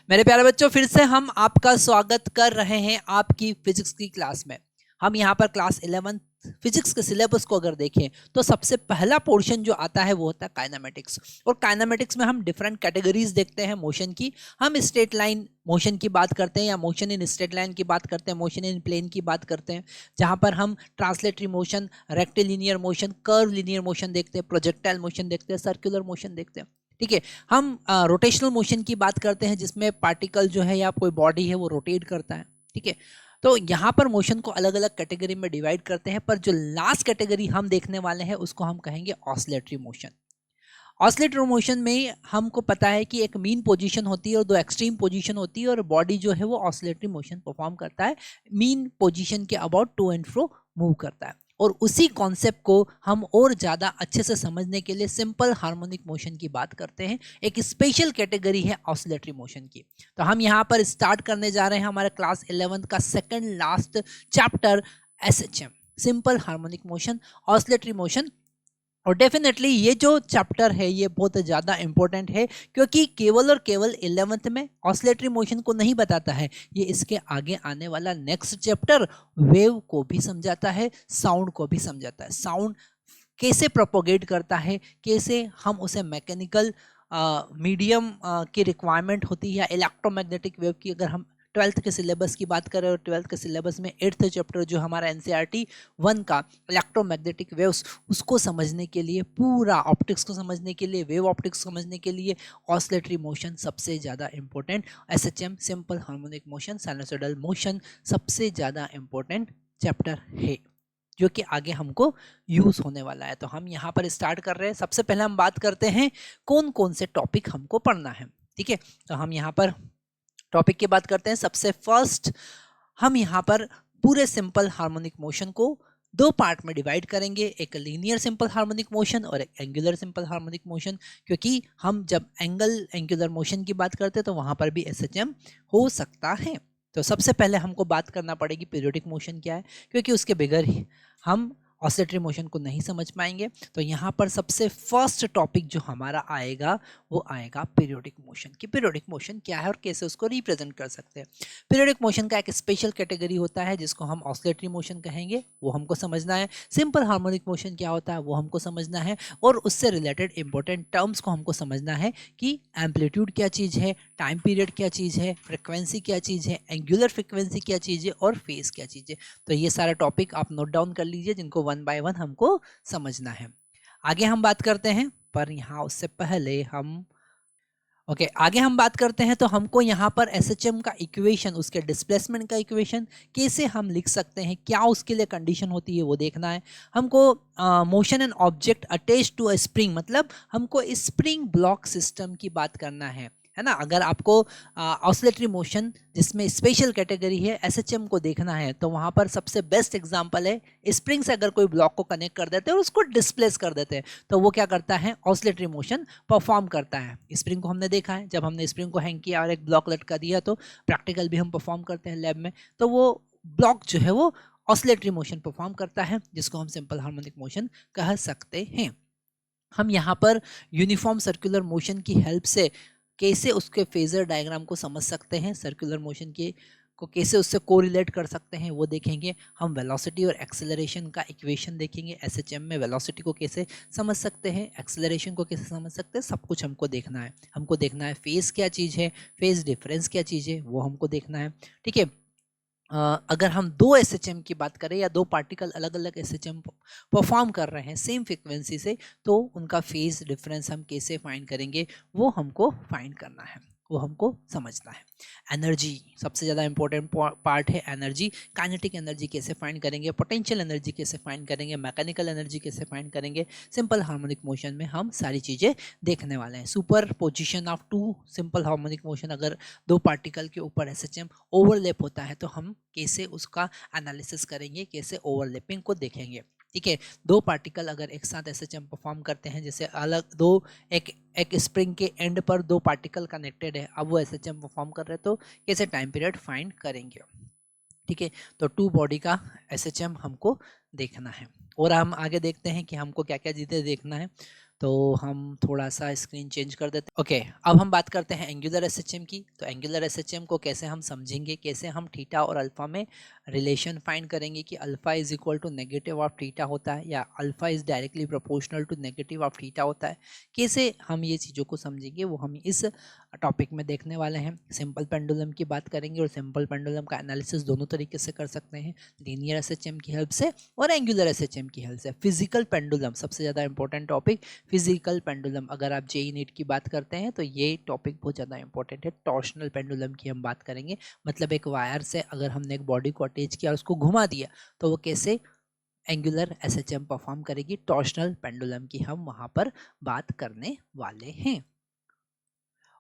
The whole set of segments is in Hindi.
मेरे प्यारे बच्चों, फिर से हम आपका स्वागत कर रहे हैं आपकी फिजिक्स की क्लास में। हम यहाँ पर क्लास 11 फिजिक्स के सिलेबस को अगर देखें तो सबसे पहला पोर्शन जो आता है वो होता है काइनेमेटिक्स। और काइनेमेटिक्स में हम डिफरेंट कैटेगरीज देखते हैं मोशन की। हम स्ट्रेट लाइन मोशन की बात करते हैं या मोशन इन स्ट्रेट लाइन की बात करते हैं, मोशन इन प्लेन की बात करते हैं, जहाँ पर हम translatory motion, rectilinear motion, curve linear motion देखते हैं, प्रोजेक्टाइल मोशन देखते हैं, सर्कुलर मोशन देखते हैं। ठीक है, हम रोटेशनल मोशन की बात करते हैं जिसमें पार्टिकल जो है या कोई बॉडी है वो रोटेट करता है। ठीक है, तो यहाँ पर मोशन को अलग अलग कैटेगरी में डिवाइड करते हैं, पर जो लास्ट कैटेगरी हम देखने वाले हैं उसको हम कहेंगे ऑसिलेटरी मोशन। ऑसिलेटरी मोशन में हमको पता है कि एक मीन पोजीशन होती है और दो एक्सट्रीम पोजीशन होती है, और बॉडी जो है वो ऑसिलेटरी मोशन परफॉर्म करता है, मीन पोजीशन के about to and fro move करता है। और उसी कॉन्सेप्ट को हम और ज़्यादा अच्छे से समझने के लिए सिंपल हार्मोनिक मोशन की बात करते हैं। एक स्पेशल कैटेगरी है ऑसिलेटरी मोशन की। तो हम यहाँ पर स्टार्ट करने जा रहे हैं हमारे क्लास 11 का second last chapter, SHM, simple harmonic motion, oscillatory motion. और डेफिनेटली ये जो चैप्टर है ये बहुत ज़्यादा इंपॉर्टेंट है, क्योंकि केवल और केवल 11th में ऑसिलेटरी मोशन को नहीं बताता है, ये इसके आगे आने वाला नेक्स्ट चैप्टर वेव को भी समझाता है, साउंड को भी समझाता है। साउंड कैसे प्रोपोगेट करता है, कैसे हम उसे मैकेनिकल मीडियम की रिक्वायरमेंट होती है, या इलेक्ट्रोमैग्नेटिक वेव की अगर हम 12th के सिलेबस की बात करें, और 12th के सिलेबस में 8th चैप्टर जो हमारा एनसीईआरटी 1 का इलेक्ट्रोमैग्नेटिक वेव्स, उसको समझने के लिए, पूरा ऑप्टिक्स को समझने के लिए, वेव ऑप्टिक्स को समझने के लिए ऑसिलेटरी मोशन सबसे ज़्यादा important, SHM simple harmonic motion, sinusoidal motion सबसे ज़्यादा इंपॉर्टेंट चैप्टर है जो कि आगे हमको यूज़ होने वाला है। तो हम यहाँ पर स्टार्ट कर रहे हैं। सबसे पहले हम बात करते हैं कौन कौन से टॉपिक हमको पढ़ना है। ठीक है, तो हम यहाँ पर टॉपिक की बात करते हैं। सबसे फर्स्ट हम यहाँ पर पूरे सिंपल हार्मोनिक मोशन को दो पार्ट में डिवाइड करेंगे, एक लीनियर सिंपल हार्मोनिक मोशन और एक एंगुलर सिंपल हार्मोनिक मोशन, क्योंकि हम जब एंगुलर मोशन की बात करते हैं तो वहाँ पर भी एसएचएम हो सकता है। तो सबसे पहले हमको बात करना पड़ेगी पीरियोडिक मोशन क्या है, क्योंकि उसके बगैर ही हम ऑसिलेटरी मोशन को नहीं समझ पाएंगे। तो यहाँ पर सबसे फर्स्ट टॉपिक जो हमारा आएगा वो आएगा पीरियोडिक मोशन की। पीरियोडिक मोशन क्या है और कैसे उसको रिप्रेजेंट कर सकते हैं। पीरियोडिक मोशन का एक स्पेशल कैटेगरी होता है जिसको हम ऑसिलेटरी मोशन कहेंगे, वो हमको समझना है। सिंपल हार्मोनिक मोशन क्या होता है वो हमको समझना है, और उससे रिलेटेड इंपॉर्टेंट टर्म्स को हमको समझना है कि एम्पलीट्यूड क्या चीज़ है, टाइम पीरियड क्या चीज़ है, फ्रिक्वेंसी क्या चीज़ है, एंगुलर फ्रिक्वेंसी क्या चीज़ है, और फेज क्या चीज़ है। तो ये सारे टॉपिक आप नोट डाउन कर लीजिए, जिनको 1 बाय 1 हमको समझना है। आगे हम बात करते हैं, पर यहाँ उससे पहले हम आगे हम बात करते हैं। तो हमको यहाँ पर एसएचएम का इक्वेशन, उसके डिस्प्लेसमेंट का इक्वेशन कैसे हम लिख सकते हैं, क्या उसके लिए कंडीशन होती है वो देखना है हमको। Motion and object attach to a spring, मतलब हमको स्प्रिंग ब्लॉक सिस्टम की बात करना है ना। अगर आपको ऑसिलेटरी मोशन जिसमें स्पेशल कैटेगरी है एसएचएम को देखना है, तो वहाँ पर सबसे बेस्ट एग्जांपल है स्प्रिंग से अगर कोई ब्लॉक को कनेक्ट कर देते हैं और उसको डिस्प्लेस कर देते हैं, तो वो क्या करता है, ऑसिलेटरी मोशन परफॉर्म करता है। स्प्रिंग को हमने देखा है, जब हमने स्प्रिंग को हैंग किया और एक ब्लॉक लटका दिया, तो प्रैक्टिकल भी हम परफॉर्म करते हैं लैब में, तो वो ब्लॉक जो है वो ऑसिलेटरी मोशन परफॉर्म करता है, जिसको हम सिंपल हार्मोनिक मोशन कह सकते हैं। हम यहाँ पर यूनिफॉर्म सर्कुलर मोशन की हेल्प से कैसे उसके फेजर डायग्राम को समझ सकते हैं, सर्कुलर मोशन के को कैसे उससे कोरिलेट कर सकते हैं वो देखेंगे। हम वेलोसिटी और एक्सेलरेशन का इक्वेशन देखेंगे, एसएचएम में वेलोसिटी को कैसे समझ सकते हैं, एक्सेलरेशन को कैसे समझ सकते हैं, सब कुछ हमको देखना है। हमको देखना है फेज क्या चीज़ है, फेज डिफरेंस क्या चीज़ है, वो हमको देखना है। ठीक है, अगर हम दो एसएचएम की बात करें या दो पार्टिकल अलग अलग एसएचएम परफॉर्म कर रहे हैं सेम फ्रिक्वेंसी से, तो उनका फेज डिफरेंस हम कैसे फाइंड करेंगे वो हमको फाइंड करना है, वो हमको समझना है। एनर्जी सबसे ज़्यादा इंपॉर्टेंट पार्ट है, एनर्जी। काइनेटिक एनर्जी कैसे फाइंड करेंगे, पोटेंशियल एनर्जी कैसे फाइंड करेंगे, मैकेनिकल एनर्जी कैसे फाइंड करेंगे। सिंपल हार्मोनिक मोशन में हम सारी चीज़ें देखने वाले हैं। Superposition of two simple harmonic motion, अगर दो पार्टिकल के ऊपर एसएचएम ओवरलैप होता है तो हम कैसे उसका एनालिसिस करेंगे, कैसे ओवरलैपिंग को देखेंगे। ठीक है, दो पार्टिकल अगर एक साथ एसएचएम परफॉर्म करते हैं, जैसे अलग दो एक स्प्रिंग के एंड पर दो पार्टिकल कनेक्टेड है, अब वो एसएचएम परफॉर्म कर रहे हैं, तो कैसे टाइम पीरियड फाइंड करेंगे। ठीक है, तो टू बॉडी का एसएचएम हमको देखना है, और हम आगे देखते हैं कि हमको क्या क्या चीज़ें देखना है। तो हम थोड़ा सा स्क्रीन चेंज कर देते हैं। ओके, अब हम बात करते हैं एंगुलर एसएचएम की। तो एंगुलर एसएचएम को कैसे हम समझेंगे, कैसे हम थीटा और अल्फा में रिलेशन फाइंड करेंगे कि alpha is equal to negative of theta होता है या alpha is directly proportional to negative of theta होता है। कैसे हम ये चीज़ों को समझेंगे वो हम इस टॉपिक में देखने वाले हैं। सिंपल पेंडुलम की बात करेंगे और सिंपल पेंडुलम का एनालिसिस दोनों तरीके से कर सकते हैं, लीनियर एसएचएम की हेल्प से और एंगुलर एसएचएम की हेल्प से। फिजिकल पेंडुलम सबसे ज़्यादा इंपॉर्टेंट टॉपिक, फिजिकल पेंडुलम। अगर आप जेई नीट की बात करते हैं तो ये टॉपिक बहुत ज़्यादा इंपॉर्टेंट है। टॉर्शनल पेंडुलम की हम बात करेंगे, मतलब एक वायर से अगर हमने एक बॉडी को अटैच किया और उसको घुमा दिया तो वो कैसे एंगुलर एसएचएम परफॉर्म करेगी। टॉर्शनल पेंडुलम की हम वहाँ पर बात करने वाले हैं।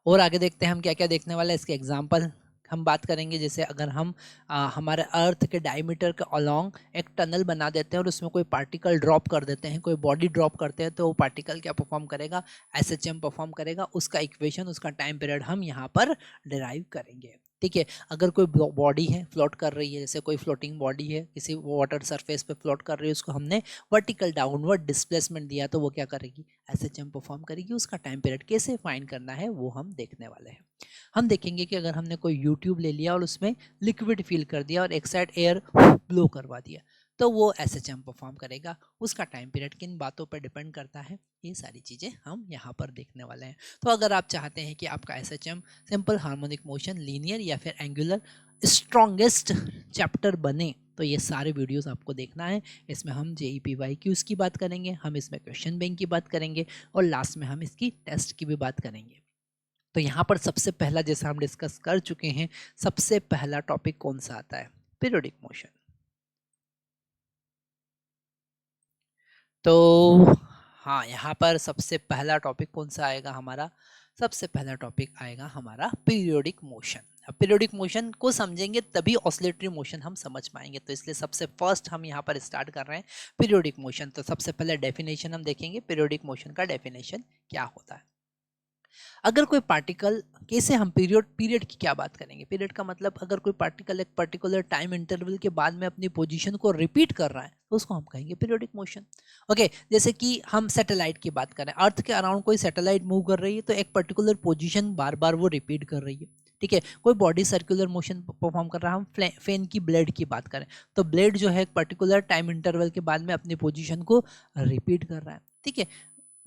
और आगे देखते हैं हम क्या क्या देखने वाले हैं। इसके एग्जाम्पल हम बात करेंगे, जैसे अगर हम हमारे अर्थ के डायमीटर के अलोंग एक टनल बना देते हैं और उसमें कोई पार्टिकल ड्रॉप कर देते हैं, कोई बॉडी ड्रॉप करते हैं, तो वो पार्टिकल क्या परफॉर्म करेगा, एसएचएम परफॉर्म करेगा। उसका इक्वेशन, उसका टाइम पीरियड हम यहाँ पर डिराइव करेंगे। ठीक है, अगर कोई बॉडी है फ्लोट कर रही है, जैसे कोई फ्लोटिंग बॉडी है किसी वाटर सरफेस पे फ्लोट कर रही है, उसको हमने वर्टिकल डाउनवर्ड डिस्प्लेसमेंट दिया तो वो क्या करेगी, एसएचएम परफॉर्म करेगी। उसका टाइम पीरियड कैसे फाइंड करना है वो हम देखने वाले हैं। हम देखेंगे कि अगर हमने कोई यूट्यूब ले लिया और उसमें लिक्विड फिल कर दिया और एक साइड एयर ब्लो करवा दिया तो वो एसएचएम परफॉर्म करेगा। उसका टाइम पीरियड किन बातों पर डिपेंड करता है, ये सारी चीज़ें हम यहाँ पर देखने वाले हैं। तो अगर आप चाहते हैं कि आपका SHM simple harmonic motion, linear या फिर एंगुलर स्ट्रॉन्गेस्ट चैप्टर बने तो ये सारे वीडियोस आपको देखना है। इसमें हम JEPYQs की बात करेंगे, हम इसमें क्वेश्चन बैंक की बात करेंगे और लास्ट में हम इसकी टेस्ट की भी बात करेंगे। तो यहाँ पर सबसे पहला, जैसा हम डिस्कस कर चुके हैं, सबसे पहला टॉपिक कौन सा आता है, पीरियोडिक मोशन। तो हाँ, यहाँ पर सबसे पहला टॉपिक कौन सा आएगा हमारा, सबसे पहला टॉपिक आएगा हमारा पीरियोडिक मोशन। अब पीरियोडिक मोशन को समझेंगे तभी ऑसिलेटरी मोशन हम समझ पाएंगे, तो इसलिए सबसे फर्स्ट हम यहाँ पर स्टार्ट कर रहे हैं पीरियोडिक मोशन। तो सबसे पहले डेफिनेशन हम देखेंगे, पीरियोडिक मोशन का डेफिनेशन क्या होता है। अगर कोई पार्टिकल, कैसे हम पीरियड की क्या बात करेंगे, पीरियड का मतलब अगर कोई पार्टिकल एक पर्टिकुलर टाइम इंटरवल के बाद में अपनी पोजीशन को रिपीट कर रहा है तो उसको हम कहेंगे पीरियोडिक मोशन। ओके, जैसे कि हम सैटेलाइट की बात करें, अर्थ के अराउंड कोई सैटेलाइट मूव कर रही है तो एक पर्टिकुलर पोजीशन बार बार वो रिपीट कर रही है। ठीक है, कोई बॉडी सर्कुलर मोशन परफॉर्म कर रहा है, हम फैन की ब्लेड की बात करें तो ब्लेड जो है एक पर्टिकुलर टाइम इंटरवल के बाद में अपनी पोजीशन को रिपीट कर रहा है। ठीक है,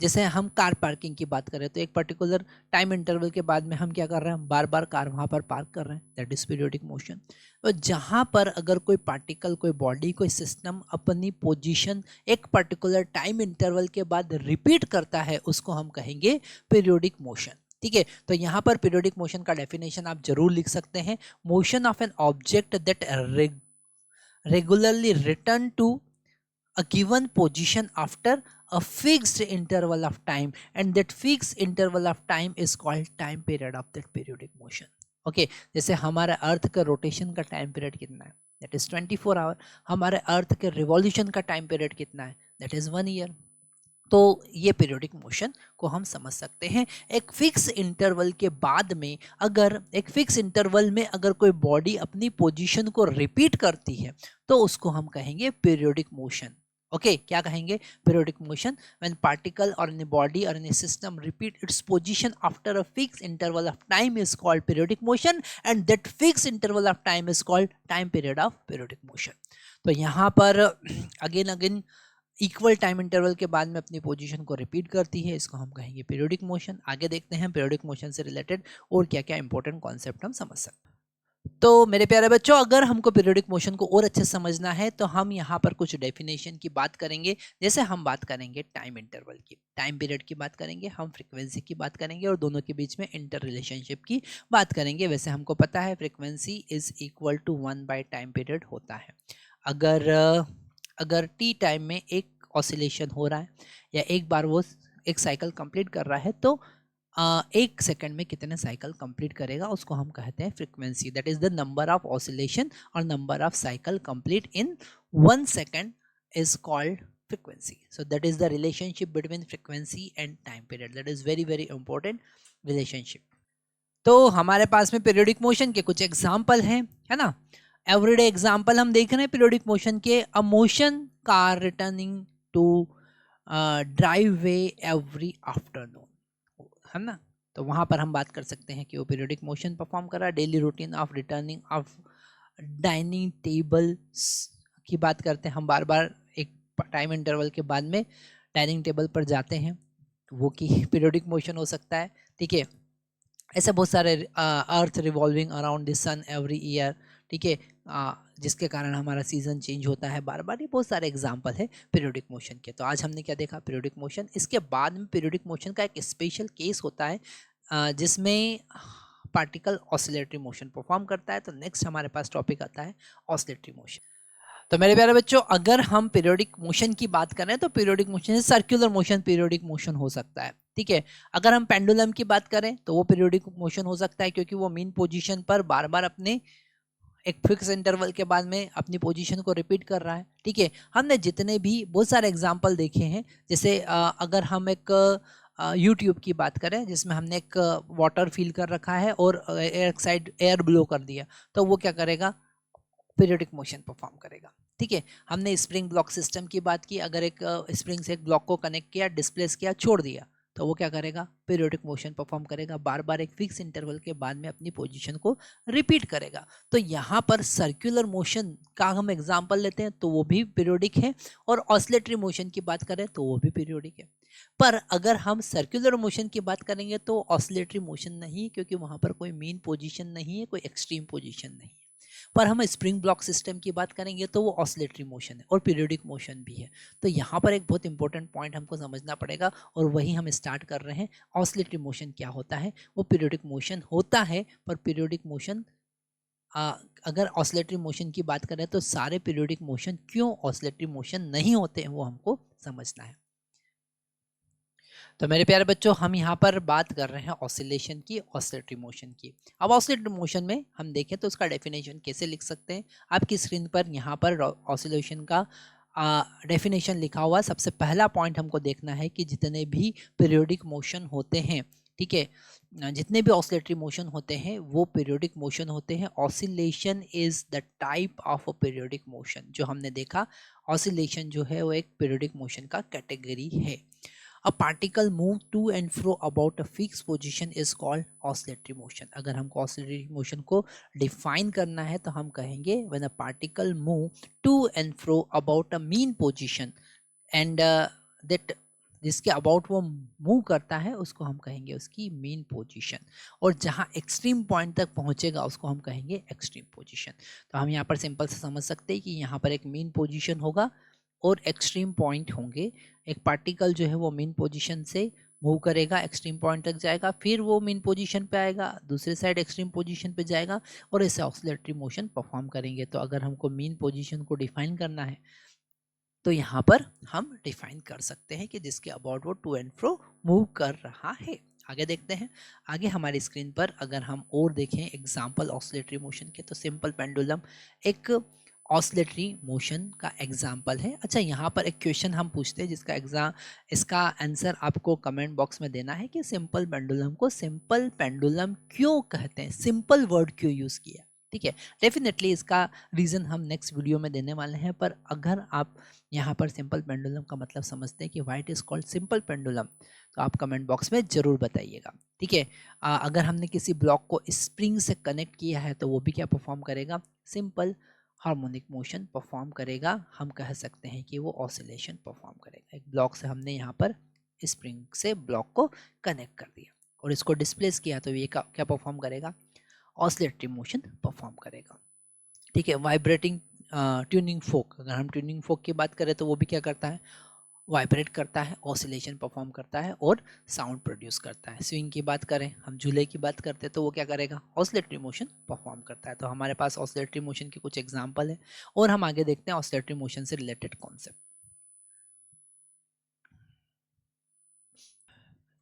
जैसे हम कार पार्किंग की बात करें तो एक पर्टिकुलर टाइम इंटरवल के बाद में हम क्या कर रहे हैं, बार बार कार वहाँ पर पार्क कर रहे हैं, दैट इज पीरियोडिक मोशन। तो जहाँ पर अगर कोई पार्टिकल, कोई बॉडी, कोई सिस्टम अपनी पोजीशन एक पर्टिकुलर टाइम इंटरवल के बाद रिपीट करता है उसको हम कहेंगे पीरियोडिक मोशन। ठीक है, तो यहाँ पर पीरियोडिक मोशन का डेफिनेशन आप जरूर लिख सकते हैं, motion of an object that regularly return to a given position after a fixed interval of time, and that fixed interval of time is called time period of that periodic motion. Okay, जैसे हमारे अर्थ का रोटेशन का टाइम पीरियड कितना है, दैट इज 24 आवर। हमारे अर्थ के रिवॉल्यूशन का टाइम पीरियड कितना है, दैट इज 1 ईयर। तो ये पीरियोडिक मोशन को हम समझ सकते हैं। एक फिक्स इंटरवल के बाद में, अगर एक फिक्स इंटरवल में अगर कोई बॉडी अपनी पोजीशन को रिपीट करती है तो उसको हम कहेंगे पीरियोडिक मोशन। ओके, क्या कहेंगे, पीरियोडिक मोशन व्हेन पार्टिकल और इन बॉडी और इन system repeat its position after a fix interval of time is called periodic motion, and that fix interval of time is called time period of periodic motion. तो यहाँ पर again again equal time interval के बाद में अपनी पोजीशन को रिपीट करती है, इसको हम कहेंगे पीरियोडिक मोशन। आगे देखते हैं पीरियोडिक मोशन से रिलेटेड और क्या क्या इंपॉर्टेंट कॉन्सेप्ट हम समझ सकते हैं। तो मेरे प्यारे बच्चों, अगर हमको पीरियोडिक मोशन को और अच्छे समझना है तो हम यहाँ पर कुछ डेफिनेशन की बात करेंगे। जैसे हम बात करेंगे टाइम इंटरवल की, टाइम पीरियड की बात करेंगे, हम फ्रीक्वेंसी की बात करेंगे और दोनों के बीच में इंटर रिलेशनशिप की बात करेंगे। वैसे हमको पता है frequency is equal to 1/, time period होता है। अगर टी टाइम में एक ऑसिलेशन हो रहा है या एक बार वो एक साइकिल कंप्लीट कर रहा है तो एक सेकंड में कितने साइकिल कंप्लीट करेगा उसको हम कहते हैं frequency. That is the number of oscillation और number of cycle complete in 1 second is called frequency. So that is the relationship between frequency and time period. That is very very important relationship. तो हमारे पास में पीरियोडिक मोशन के कुछ एग्जाम्पल हैं, है ना। एवरीडे एग्जाम्पल हम देख रहे हैं पीरियोडिक मोशन के। A motion car returning to driveway every afternoon, है ना। तो वहाँ पर हम बात कर सकते हैं कि वो पीरियोडिक मोशन परफॉर्म कर रहा है। Daily routine of returning of dining table की बात करते हैं, हम बार बार एक टाइम इंटरवल के बाद में डाइनिंग टेबल पर जाते हैं, वो कि पीरियोडिक मोशन हो सकता है। ठीक है, ऐसे बहुत सारे earth revolving around the sun every year, ठीक है, जिसके कारण हमारा सीजन चेंज होता है बार बार, ये बहुत सारे एग्जांपल है पीरियोडिक मोशन के। तो आज हमने क्या देखा, पीरियोडिक मोशन। इसके बाद में पीरियोडिक मोशन का एक स्पेशल केस होता है जिसमें पार्टिकल ऑसिलेटरी मोशन परफॉर्म करता है। तो नेक्स्ट हमारे पास टॉपिक आता है ऑसिलेटरी मोशन। तो मेरे प्यारे बच्चों, अगर हम पीरियोडिक मोशन की बात करें तो periodic motion circular motion periodic motion हो सकता है। ठीक है, अगर हम पेंडुलम की बात करें तो वो पीरियोडिक मोशन हो सकता है, क्योंकि वो मीन पोजीशन पर बार बार अपने एक फिक्स इंटरवल के बाद में अपनी पोजीशन को रिपीट कर रहा है। ठीक है, हमने जितने भी बहुत सारे एग्जाम्पल देखे हैं, जैसे अगर हम एक यूट्यूब की बात करें जिसमें हमने एक वाटर फिल कर रखा है और एक साइड एयर ब्लो कर दिया, तो वो क्या करेगा, पीरियोडिक मोशन परफॉर्म करेगा। ठीक है, हमने स्प्रिंग ब्लॉक सिस्टम की बात की, अगर एक स्प्रिंग से एक ब्लॉक को कनेक्ट किया, डिस्प्लेस किया, छोड़ दिया, तो वो क्या करेगा, पीरियोडिक मोशन परफॉर्म करेगा, बार बार एक फिक्स इंटरवल के बाद में अपनी पोजीशन को रिपीट करेगा। तो यहाँ पर सर्कुलर मोशन का हम एग्जांपल लेते हैं तो वो भी पीरियोडिक है, और ऑसिलेटरी मोशन की बात करें तो वो भी पीरियोडिक है। पर अगर हम सर्कुलर मोशन की बात करेंगे तो ऑसिलेटरी मोशन नहीं, क्योंकि वहाँ पर कोई मीन पोजिशन नहीं है, कोई एक्सट्रीम पोजिशन नहीं है। पर हम स्प्रिंग ब्लॉक सिस्टम की बात करेंगे तो वो ऑसिलेटरी मोशन है और पीरियोडिक मोशन भी है। तो यहाँ पर एक बहुत इंपॉर्टेंट पॉइंट हमको समझना पड़ेगा, और वही हम स्टार्ट कर रहे हैं। ऑसिलेटरी मोशन क्या होता है, वो पीरियोडिक मोशन होता है, पर पीरियोडिक मोशन अगर ऑसिलेटरी मोशन की बात करें तो सारे पीरियोडिक मोशन क्यों ऑसिलेटरी मोशन नहीं होते हैं वो हमको समझना है। तो मेरे प्यारे बच्चों, हम यहाँ पर बात कर रहे हैं ऑसिलेशन की, ऑसिलेटरी मोशन की। अब ऑसिलेटरी मोशन में हम देखें तो उसका डेफिनेशन कैसे लिख सकते हैं। आपकी स्क्रीन पर यहाँ पर ऑसिलेशन का डेफिनेशन लिखा हुआ है। सबसे पहला पॉइंट हमको देखना है कि जितने भी पीरियोडिक मोशन होते हैं, ठीक है, जितने भी ऑसिलेटरी मोशन होते हैं वो पीरियोडिक मोशन होते हैं। Oscillation is the type of a periodic motion. जो हमने देखा, ऑसिलेशन जो है वो एक पीरियोडिक मोशन का कैटेगरी है। A particle move to and fro about a fixed position is called oscillatory motion. अगर हमको oscillatory motion को define करना है तो हम कहेंगे when a particle move to and fro about a mean position and that जिसके अबाउट वो मूव करता है उसको हम कहेंगे उसकी मीन पोजीशन, और जहाँ एक्सट्रीम पॉइंट तक पहुँचेगा उसको हम कहेंगे एक्सट्रीम पोजीशन। तो हम यहाँ पर सिंपल से समझ सकते हैं कि यहाँ पर एक मीन पोजीशन होगा और एक्सट्रीम पॉइंट होंगे। एक पार्टिकल जो है वो मीन पोजीशन से मूव करेगा, एक्सट्रीम पॉइंट तक जाएगा, फिर वो मीन पोजीशन पे आएगा, दूसरे साइड एक्सट्रीम पोजीशन पे जाएगा, और ऐसे ऑसिलेटरी मोशन परफॉर्म करेंगे। तो अगर हमको मीन पोजीशन को डिफाइन करना है तो यहाँ पर हम डिफाइन कर सकते हैं कि जिसके अबाउट वो टू एंड फ्रो मूव कर रहा है। आगे देखते हैं। आगे हमारी स्क्रीन पर अगर हम और देखें एग्जाम्पल ऑसिलेटरी मोशन के, तो सिंपल पेंडुलम एक ऑसिलेटरी मोशन का एग्जाम्पल है। अच्छा, यहाँ पर एक क्वेश्चन हम पूछते हैं जिसका इसका आंसर आपको कमेंट बॉक्स में देना है कि सिंपल पेंडुलम को सिंपल पेंडुलम क्यों कहते हैं, सिंपल वर्ड क्यों यूज़ किया। ठीक है, डेफिनेटली इसका रीज़न हम नेक्स्ट वीडियो में देने वाले हैं। पर अगर आप यहाँ पर सिंपल पेंडुलम का मतलब समझते हैं कि why it is called simple pendulum, तो आप कमेंट बॉक्स में ज़रूर बताइएगा। ठीक है, अगर हमने किसी ब्लॉक को स्प्रिंग से कनेक्ट किया है तो वो भी क्या परफॉर्म करेगा, सिंपल हार्मोनिक मोशन परफॉर्म करेगा। हम कह सकते हैं कि वो ऑसिलेशन परफॉर्म करेगा। एक ब्लॉक से हमने यहाँ पर स्प्रिंग से ब्लॉक को कनेक्ट कर दिया और इसको डिस्प्लेस किया, तो ये क्या परफॉर्म करेगा, ऑसिलेटरी मोशन परफॉर्म करेगा। ठीक है, वाइब्रेटिंग ट्यूनिंग फोक, अगर हम ट्यूनिंग फोक की बात करें तो वो भी क्या करता है, वाइब्रेट करता है, ऑसिलेशन परफॉर्म करता है और साउंड प्रोड्यूस करता है। स्विंग की बात करें, हम झूले की बात करते हैं तो वो क्या करेगा, ऑसिलेटरी मोशन परफॉर्म करता है। तो हमारे पास ऑसिलेटरी मोशन के कुछ एग्जांपल है, और हम आगे देखते हैं ऑसिलेटरी मोशन से रिलेटेड कॉन्सेप्ट।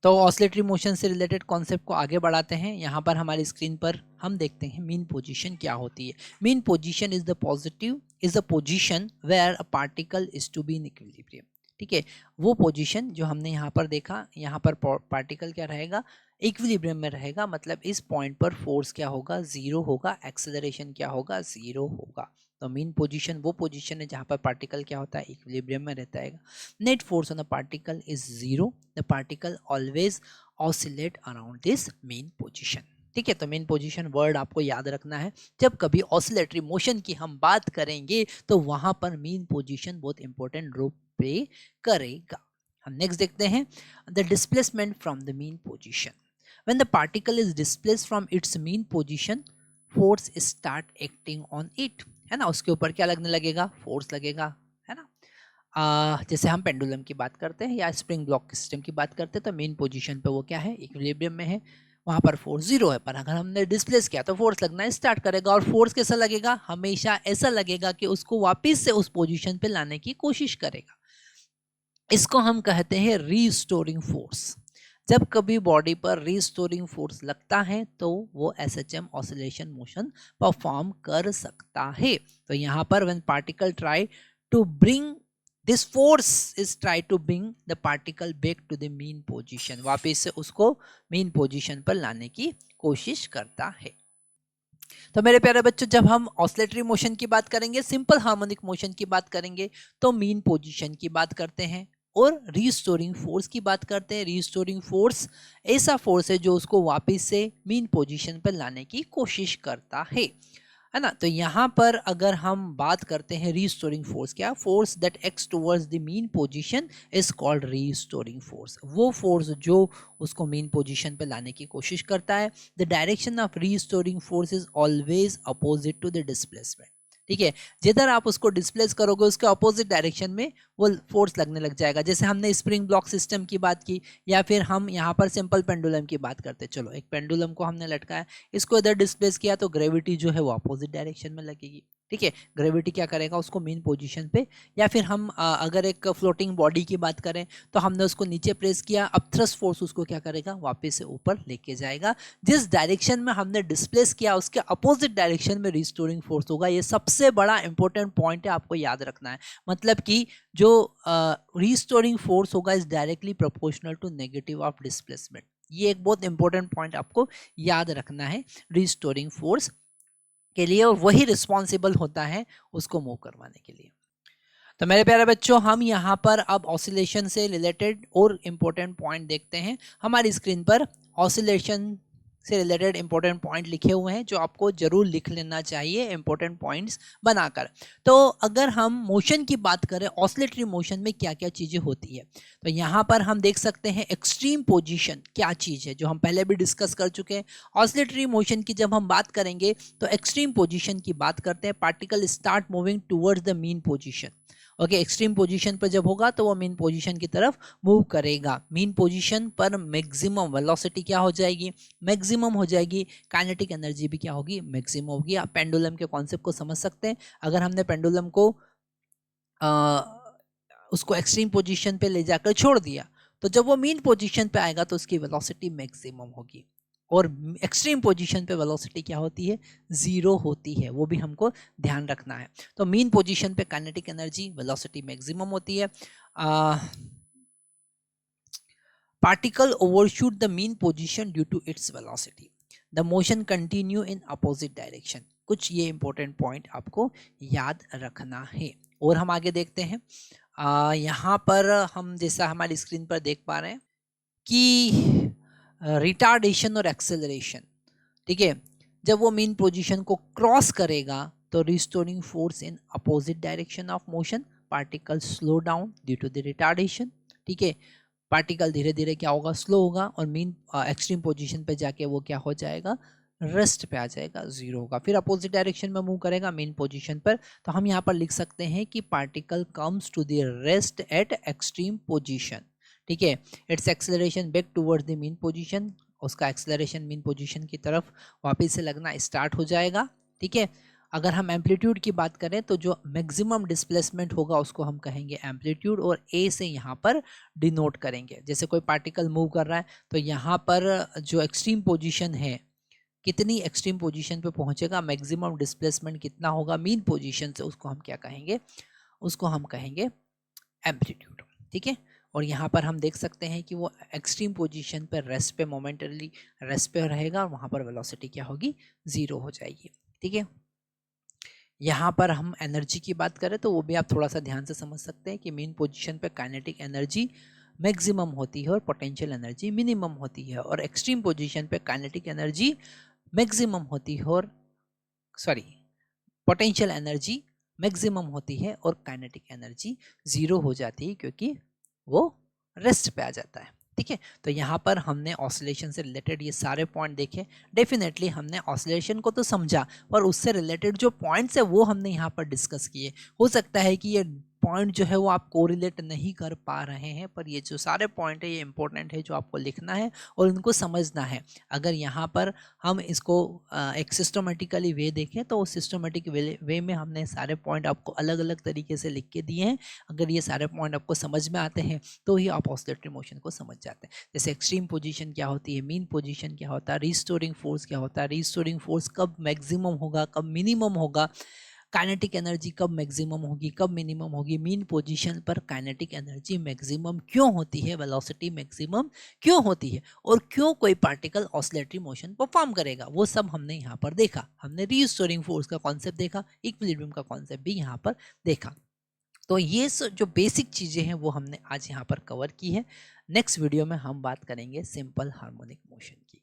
तो ऑसिलेटरी मोशन से रिलेटेड कॉन्सेप्ट को आगे बढ़ाते हैं। यहाँ पर हमारी स्क्रीन पर हम देखते हैं मीन पोजीशन क्या होती है। Mean position is the position where a particle is to be in equilibrium. ठीक है, वो पोजीशन जो हमने यहाँ पर देखा, यहाँ पर पार्टिकल क्या रहेगा, इक्विलिब्रियम में रहेगा। मतलब इस पॉइंट पर फोर्स क्या होगा, जीरो होगा, एक्सेलरेशन क्या होगा, जीरो होगा। तो मीन पोजीशन वो पोजीशन है जहाँ पर पार्टिकल क्या होता है, इक्विलिब्रियम में रहता है। Net force on the particle is 0, the particle always oscillate around this mean position. ठीक है, तो मीन पोजीशन वर्ड आपको याद रखना है। जब कभी ऑसिलेटरी मोशन की हम बात करेंगे तो वहां पर मीन पोजीशन बहुत इंपॉर्टेंट रोल प्ले करेगा। हम नेक्स्ट देखते हैं the displacement from the mean position. When the particle is displaced from its mean position, force start acting on it, है ना। उसके ऊपर क्या लगने लगेगा, फोर्स लगेगा, है ना। जैसे हम पेंडुलम की बात करते हैं या स्प्रिंग ब्लॉक सिस्टम की बात करते हैं तो मेन पोजीशन पे वो क्या है, इक्विलिब्रियम में है, वहाँ पर फोर्स 0 है। पर अगर हमने डिस्प्लेस किया तो फोर्स लगना स्टार्ट करेगा। और फोर्स कैसा लगेगा, हमेशा ऐसा लगेगा कि उसको वापस से उस पोजीशन पे लाने की कोशिश करेगा। इसको हम कहते हैं रीस्टोरिंग फोर्स। जब कभी बॉडी पर रीस्टोरिंग फोर्स लगता है तो वो एसएचएम ऑसिलेशन मोशन परफॉर्म कर सकता है। तो यहाँ पर when particle try to bring this force is try to bring the particle back to the mean position, वापस से उसको मीन पोजीशन पर लाने की कोशिश करता है। तो मेरे प्यारे बच्चों, जब हम ऑसिलेटरी मोशन की बात करेंगे, सिंपल हार्मोनिक मोशन की बात करेंगे तो मीन पोजीशन की बात करते हैं और रीस्टोरिंग फोर्स की बात करते हैं। रीस्टोरिंग फोर्स ऐसा फोर्स है जो उसको वापस से मीन पोजीशन पर लाने की कोशिश करता है ना। तो यहाँ पर अगर हम बात करते हैं रीस्टोरिंग फोर्स, क्या force that acts towards the mean position is called restoring force. वो फोर्स जो उसको मीन पोजीशन पे लाने की कोशिश करता है। The direction of restoring force is always opposite to the displacement. ठीक है, जिधर आप उसको डिस्प्लेस करोगे उसके अपोजिट डायरेक्शन में वो फोर्स लगने लग जाएगा। जैसे हमने स्प्रिंग ब्लॉक सिस्टम की बात की या फिर हम यहाँ पर सिंपल पेंडुलम की बात करते हैं। चलो, एक पेंडुलम को हमने लटकाया, इसको इधर डिस्प्लेस किया तो ग्रेविटी जो है वो अपोजिट डायरेक्शन में लगेगी। ठीक है, ग्रेविटी क्या करेगा, उसको मेन पोजीशन पे, या फिर हम अगर एक फ्लोटिंग बॉडी की बात करें तो हमने उसको नीचे प्रेस किया, अब थ्रस्ट फोर्स उसको क्या करेगा, वापस से ऊपर लेके जाएगा। जिस डायरेक्शन में हमने डिस्प्लेस किया उसके अपोजिट डायरेक्शन में रिस्टोरिंग फोर्स होगा। ये सबसे बड़ा इंपॉर्टेंट पॉइंट है, आपको याद रखना है। मतलब कि जो रिस्टोरिंग फोर्स होगा is directly proportional to negative of displacement. ये एक बहुत इंपॉर्टेंट पॉइंट आपको याद रखना है रिस्टोरिंग फोर्स के लिए, और वही रिस्पॉन्सिबल होता है उसको मूव करवाने के लिए। तो मेरे प्यारे बच्चों, हम यहाँ पर अब ऑसिलेशन से रिलेटेड और इम्पोर्टेंट पॉइंट देखते हैं। हमारी स्क्रीन पर ऑसिलेशन से रिलेटेड इंपॉर्टेंट पॉइंट लिखे हुए हैं जो आपको जरूर लिख लेना चाहिए इंपॉर्टेंट पॉइंट्स बनाकर। तो अगर हम मोशन की बात करें, ऑसिलेटरी मोशन में क्या क्या चीज़ें होती है, तो यहाँ पर हम देख सकते हैं एक्सट्रीम पोजीशन क्या चीज़ है, जो हम पहले भी डिस्कस कर चुके हैं। ऑसिलेटरी मोशन की जब हम बात करेंगे तो एक्सट्रीम पोजीशन की बात करते हैं। Particle start moving towards the mean position. Okay, extreme position पर जब होगा तो वो मीन पोजीशन की तरफ मूव करेगा। मीन पोजीशन पर मैक्सिमम वेलोसिटी क्या हो जाएगी, मैक्सिमम हो जाएगी। काइनेटिक एनर्जी भी क्या होगी, मैक्सिमम होगी। आप पेंडुलम के कॉन्सेप्ट को समझ सकते हैं। अगर हमने पेंडुलम को उसको एक्सट्रीम पोजीशन पे ले जाकर छोड़ दिया तो जब वो मीन पोजीशन पे आएगा तो उसकी वेलोसिटी मैक्सिमम होगी, और एक्सट्रीम पोजीशन पे वेलोसिटी क्या होती है, 0 होती है। वो भी हमको ध्यान रखना है। तो मीन पोजीशन पे काइनेटिक एनर्जी वेलोसिटी मैक्सिमम होती है। Particle overshoot the mean position due to its velocity, the motion continue in opposite direction. कुछ ये इंपॉर्टेंट पॉइंट आपको याद रखना है। और हम आगे देखते हैं। यहाँ पर हम जैसा हमारी स्क्रीन पर देख पा रहे हैं कि रिटार्डेशन और एक्सेलरेशन, ठीक है, जब वो मीन पोजीशन को क्रॉस करेगा तो restoring force in opposite direction of motion, particle slow down due to the retardation. ठीक है, पार्टिकल धीरे धीरे क्या होगा, स्लो होगा, और मीन एक्सट्रीम पोजीशन पे जाके वो क्या हो जाएगा, रेस्ट पे आ जाएगा, 0 होगा। फिर अपोजिट डायरेक्शन में मूव करेगा मेन पोजीशन पर। तो हम यहाँ पर लिख सकते हैं कि particle comes to the rest at extreme position. ठीक है, its acceleration back towards the mean position, उसका एक्सेलरेशन मीन पोजीशन की तरफ वापस से लगना स्टार्ट हो जाएगा। ठीक है, अगर हम एम्पलीट्यूड की बात करें तो जो मैक्सिमम डिस्प्लेसमेंट होगा उसको हम कहेंगे एम्पलीट्यूड, और ए से यहाँ पर डिनोट करेंगे। जैसे कोई पार्टिकल मूव कर रहा है तो यहाँ पर जो एक्सट्रीम पोजीशन है, कितनी एक्सट्रीम पोजीशन पे पहुंचेगा, मैक्सिमम डिस्प्लेसमेंट कितना होगा मीन पोजीशन से, उसको हम क्या कहेंगे, उसको हम कहेंगे एम्पलीट्यूड। ठीक है, और यहाँ पर हम देख सकते हैं कि वो एक्सट्रीम पोजीशन पर रेस्ट पे, मोमेंटरली रेस्ट पे रहेगा, और वहाँ पर वेलोसिटी क्या होगी, 0 हो जाएगी। ठीक है, यहाँ पर हम एनर्जी की बात करें तो वो भी आप थोड़ा सा ध्यान से समझ सकते हैं कि मेन पोजीशन पे काइनेटिक एनर्जी मैक्सिमम होती है और पोटेंशियल एनर्जी मिनिमम होती है, और एक्सट्रीम पोजीशन पे काइनेटिक एनर्जी मैक्सिमम होती है और पोटेंशियल एनर्जी मैक्सिमम होती है और काइनेटिक एनर्जी जीरो हो जाती है क्योंकि वो रेस्ट पे आ जाता है। ठीक है, तो यहाँ पर हमने ऑसिलेशन से रिलेटेड ये सारे पॉइंट देखे। डेफिनेटली हमने ऑसिलेशन को तो समझा, पर उससे रिलेटेड जो पॉइंट्स है वो हमने यहाँ पर डिस्कस किए। हो सकता है कि ये पॉइंट जो है वो आप कोरिलेट नहीं कर पा रहे हैं, पर ये जो सारे पॉइंट है ये इंपॉर्टेंट है जो आपको लिखना है और इनको समझना है। अगर यहाँ पर हम इसको एक सिस्टमेटिकली वे देखें तो उस सिस्टमेटिक वे में हमने सारे पॉइंट आपको अलग अलग तरीके से लिख के दिए हैं। अगर ये सारे पॉइंट आपको समझ में आते हैं तो ही आप ऑसिलेटरी मोशन को समझ जाते हैं। जैसे एक्सट्रीम पोजीशन क्या होती है, मीन पोजीशन क्या होता है, रिस्टोरिंग फोर्स क्या होता है, रिस्टोरिंग फोर्स कब मैक्सिमम होगा कब मिनिमम होगा, काइनेटिक एनर्जी कब मैक्सिमम होगी कब मिनिमम होगी, मीन पोजीशन पर काइनेटिक एनर्जी मैक्सिमम क्यों होती है, वेलोसिटी मैक्सिमम क्यों होती है, और क्यों कोई पार्टिकल ऑसिलेटरी मोशन परफॉर्म करेगा, वो सब हमने यहाँ पर देखा। हमने रीस्टोरिंग फोर्स का कॉन्सेप्ट देखा, इक्विलिब्रियम का कॉन्सेप्ट भी यहाँ पर देखा। तो ये जो बेसिक चीज़ें हैं वो हमने आज यहाँ पर कवर की है। नेक्स्ट वीडियो में हम बात करेंगे सिंपल हार्मोनिक मोशन की।